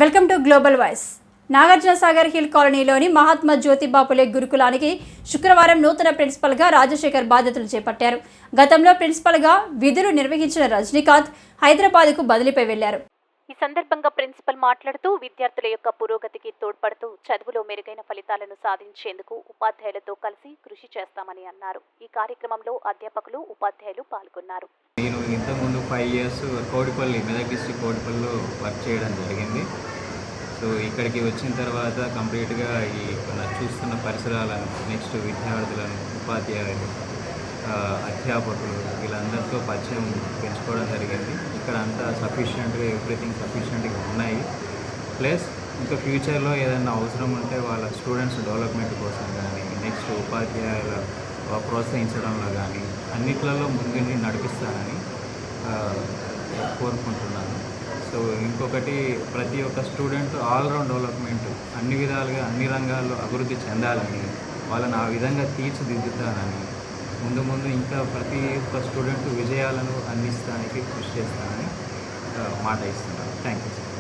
Welcome to global voice. Nagarjuna Sagar hill కాలనీలోని మహాత్మా జ్యోతిబా ఫులే గురుకులానికి శుక్రవారం నూతన ప్రిన్సిపల్గా రాజశేఖర్ బాధ్యతలు చేపట్టారు. గతంలో ప్రిన్సిపల్గా విధులు నిర్వహించిన రజనీకాంత్ హైదరాబాద్కు బదిలీపై వెళ్లారు. ఈ సందర్భంగా ప్రిన్సిపల్ మాట్లాడుతూ విద్యార్థుల యొక్క పురోగతికి తోడ్పడుతూ చదువులో మెరుగైన ఫలితాలను సాధించేందుకు ఉపాధ్యాయులతో కలిసి కృషి చేస్తామని అన్నారు. ఈ కార్యక్రమంలో అధ్యాపకులు, ఉపాధ్యాయులు పాల్గొన్నారు. నేను ఇంతకుముందు 5 years కోడిపల్లి, మెదక్ డిస్ట్రిక్ట్ కోడిపల్లిలో వర్క్ చేయడం జరిగింది. సో ఇక్కడికి వచ్చిన తర్వాత కంప్లీట్గా ఈ చూస్తున్న పరిసరాలను, నెక్స్ట్ విద్యార్థులను, ఉపాధ్యాయులు, అధ్యాపకులు వీళ్ళందరితో పరిచయం పెంచుకోవడం జరిగింది. ఇక్కడ అంతా సఫిషియెంట్గా ఎవ్రీథింగ్ సఫిషియెంట్గా ఉన్నాయి. ప్లస్ ఇంకా ఫ్యూచర్లో ఏదైనా అవసరం ఉంటే వాళ్ళ స్టూడెంట్స్ డెవలప్మెంట్ కోసం కానీ, నెక్స్ట్ ఉపాధ్యాయుల ప్రోత్సహించడంలో కానీ అన్నిట్లలో ముందుండి నడిపిస్తానని కోరుకుంటున్నాను. సో ఇంకొకటి, ప్రతి ఒక్క స్టూడెంట్ ఆల్రౌండ్ డెవలప్మెంట్ అన్ని విధాలుగా అన్ని రంగాల్లో అభివృద్ధి చెందాలని, వాళ్ళని ఆ విధంగా తీర్చిదిద్దుతానని, ముందు ఇంకా ప్రతి ఒక్క స్టూడెంట్ విజయాలను అందిస్తానికి కృషి చేస్తానని మాట ఇస్తున్నాను. Thank you.